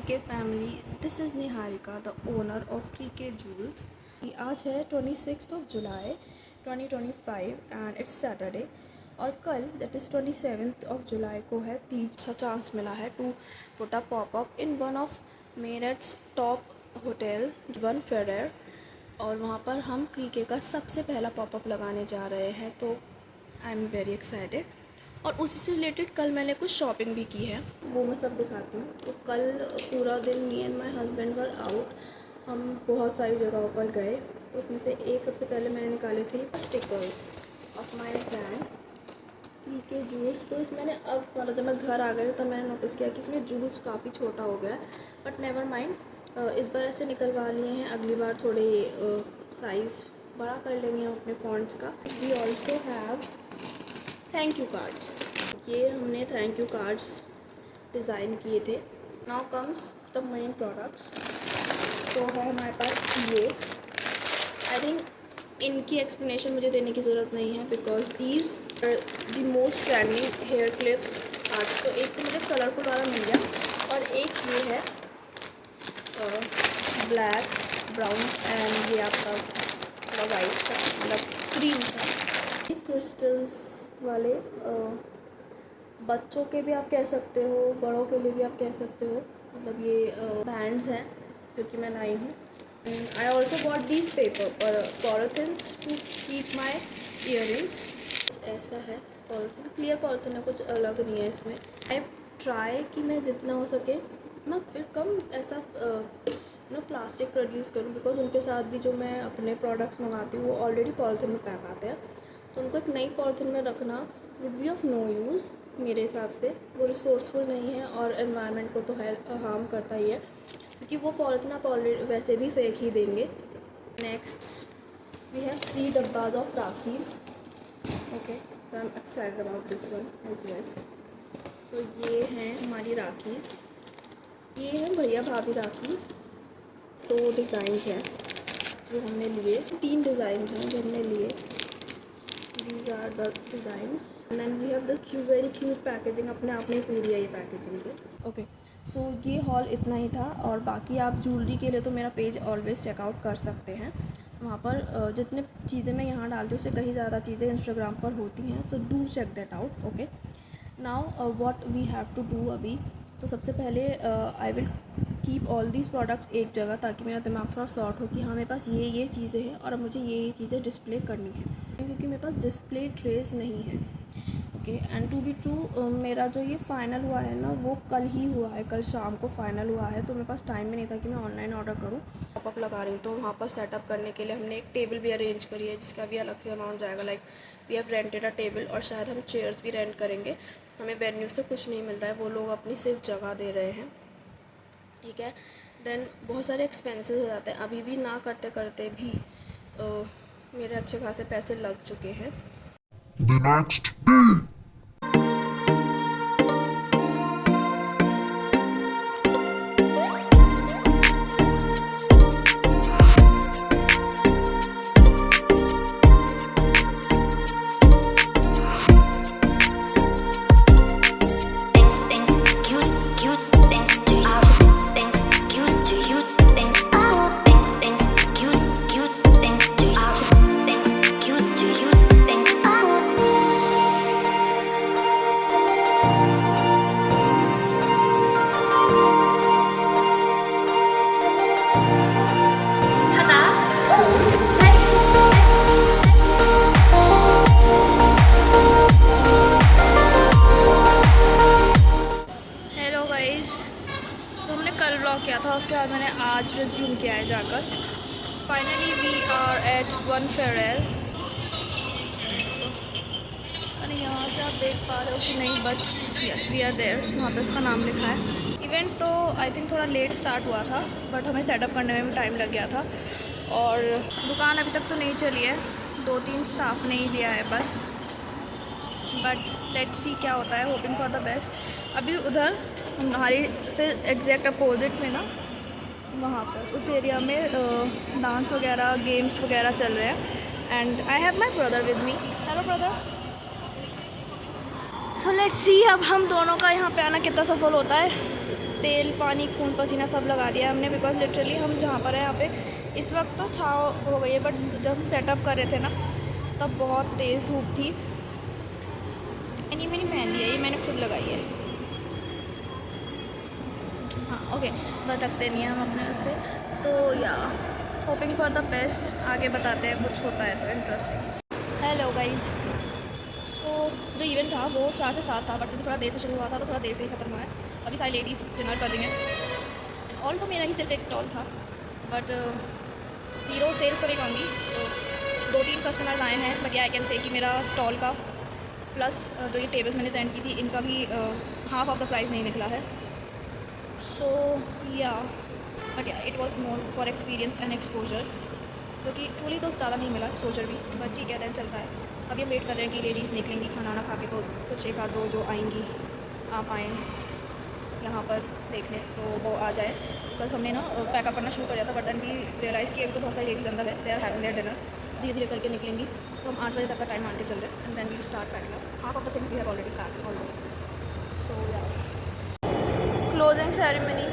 Krike family. This is Niharika, the owner of Krike Jewels. आज है 26th of July 2025 and it's Saturday. और कल that is 27th of July को है तीसरा चांस मिला है to put a pop-up in one of Meerut's top hotel, One Ferrer. और वहाँ पर हम क्रीके का सबसे पहला पॉपअप लगाने जा रहे हैं, तो आई एम वेरी एक्साइटेड। और उसी से रिलेटेड कल मैंने कुछ शॉपिंग भी की है, वो मैं सब दिखाती हूँ। तो कल पूरा दिन me and my husband were out, हम बहुत सारी जगहों पर गए। तो उसमें से एक सबसे पहले मैंने निकाले थे स्टिकर्स ऑफ माई ब्रांड क्रीके जूल्स। तो इस मैंने अब मतलब जब मैं घर आ गई तो मैंने नोटिस किया कि इसमें जूल्स काफ़ी छोटा हो गया है, बट नेवर माइंड, इस बार ऐसे निकलवा लिए हैं, अगली बार थोड़े साइज़ बड़ा कर लेंगे हम अपने फॉन्ट्स का। We also have thank you cards. ये हमने थैंक यू कार्ड्स डिज़ाइन किए थे। Now comes the main product. तो है हमारे पास ये, आई थिंक इनकी एक्सप्लेनेशन मुझे देने की ज़रूरत नहीं है because these are the most trending hair clips आज। तो एक तो मुझे कलरफुल वाला मिल गया और एक ये है ब्लैक ब्राउन एंड ये आपका थोड़ा वाइट सा मतलब क्रीम सा क्रिस्टल्स वाले, बच्चों के भी आप कह सकते हो, बड़ों के लिए भी आप कह सकते हो। मतलब ये बैंड्स हैं जो कि मैं लाई हूँ। I also got these paper और पॉलिथिन्स टू कीप माई ईयरिंग्स। कुछ ऐसा है पॉलिथिन, क्लियर पॉलिथिन है, कुछ अलग नहीं है इसमें। आई ट्राई कि मैं जितना हो सके ना फिर कम ऐसा प्लास्टिक प्रोड्यूस करूँ, बिकॉज उनके साथ भी जो मैं अपने प्रोडक्ट्स मंगाती हूँ वो ऑलरेडी पॉलिथिन में पैक आते हैं। तो उनको एक नई पॉलिथिन में रखना would be of no use मेरे हिसाब से। वो रिसोर्सफुल नहीं है और एनवायरनमेंट को तो हार्म करता ही है, क्योंकि वो पॉलिथिन आप ऑलरेडी वैसे भी फेंक ही देंगे। Next we have 3 dabbas of rakhis. Okay, so I am excited about this one as well. सो ये हैं हमारी राखीज़, ये हैं भैया भाभी राखीज़। 2 डिज़ाइन हैं जो हमने लिए, 3 डिज़ाइन हैं जो हमने लिए। These are the designs and then we have this very cute packaging। अपने आप में पूरी है ये पैकेजिंग पे। ओके, सो ये हॉल इतना ही था और बाकी आप ज्वेलरी के लिए तो मेरा पेज ऑलवेज़ चेकआउट कर सकते हैं। वहाँ पर जितने चीज़ें मैं यहाँ डालती हूँ उससे कहीं ज़्यादा चीज़ें इंस्टाग्राम पर होती हैं, so do check that out. Okay, now what we have to do अभी, तो सबसे पहले I will keep all these products एक जगह, ताकि मेरा दिमाग थोड़ा सॉर्ट हो कि हाँ मेरे पास ये चीज़ें हैं और अब मुझे ये चीज़ें डिस्प्ले करनी है, क्योंकि मेरे पास डिस्प्ले ट्रेस नहीं है। Okay, and to be true, मेरा जो ये फ़ाइनल हुआ है ना वो कल ही हुआ है, कल शाम को फ़ाइनल हुआ है। तो मेरे पास टाइम भी नहीं था कि मैं ऑनलाइन ऑर्डर करूँ। पॉपअप लगा रही हूँ तो वहाँ पर सेटअप करने के लिए हमने एक टेबल भी अरेंज करी है, जिसका भी अलग से अमाउंट जाएगा। Like we have rented a table और शायद हम चेयर्स भी रेंट करेंगे। हमें वेन्यू से कुछ नहीं मिल रहा है, वो लोग अपनी सिर्फ जगह दे रहे हैं। ठीक है, देन बहुत सारे एक्सपेंसेस हो जाते हैं। अभी भी ना करते करते भी मेरे अच्छे खासे पैसे लग चुके हैं। The next day. कल ब्लॉग किया था, उसके बाद मैंने आज रिज्यूम किया है जाकर। Finally we are at one फेरेर। अरे यहाँ से आप देख पा रहे हो कि नहीं, but yes we are there, वहाँ पे उसका नाम लिखा है। इवेंट तो आई थिंक थोड़ा लेट स्टार्ट हुआ था, बट हमें सेटअप करने में भी टाइम लग गया था। और दुकान अभी तक तो नहीं चली है, 2-3 स्टाफ ने ही लिया है बस, बट लेट्स सी क्या होता है, होपिंग फॉर द बेस्ट। अभी उधर हमारी से एग्जैक्ट अपोजिट में ना, वहाँ पर उस एरिया में डांस वगैरह गेम्स वगैरह चल रहे हैं। And I have my brother with me. Hello brother. So let's see अब हम दोनों का यहाँ पे आना कितना सफल होता है। तेल पानी खून पसीना सब लगा दिया हमने, बिकॉज लिटरली हम जहाँ पर हैं यहाँ पे इस वक्त तो छाँव हो गई है, बट जब हम सेटअप कर रहे थे ना तब बहुत तेज़ धूप थी। एंड ये मेरी मेहंदी है, ये मैंने खुद लगाई है। हाँ ओके, भटकते नहीं हैं हम अपने उससे। तो या होपिंग फॉर द बेस्ट, आगे बताते हैं कुछ होता है तो इंटरेस्टिंग। हेलो गाइस, सो जो इवेंट था वो 4 से 7 था, बट थोड़ा देर से शुरू हुआ था तो थोड़ा देर से ही ख़त्म हुआ है। अभी सारी लेडीज़ डिनर कर रही हैं। ऑल तो मेरा ही सिर्फ एक स्टॉल था, बट ज़ीरो सेल्स तो नहीं कहूँगी। तो 2-3 कस्टमर्स आए हैं, बट या आई कैन से कि मेरा स्टॉल का प्लस जो ये टेबल्स मैंने रेंट की थी इनका भी हाफ ऑफ द प्राइस नहीं निकला है। सो या बट या it was more for experience and exposure, क्योंकि ट्रूली तो ज़्यादा नहीं मिला एक्सपोजर भी, बट ठीक है टाइम चलता है। अभी हम वेट कर रहे हैं कि लेडीज़ निकलेंगी खाना वाना खा के, तो कुछ एक आध दो जो आएंगी आप आएँ यहाँ पर देखने तो वो आ जाए। बिकॉज हमने ना पैकअप करना शुरू कर दिया था, बट देन भी रियलाइज़ कि अभी तो बहुत सारी लेडीज़ अंदर है, they are having their dinner, धीरे धीरे करके निकलेंगी। तो हम 8 बजे तक का टाइम मान के चल रहे हैं and then we start packing. Half of the things we have already packed already. So yeah closing ceremony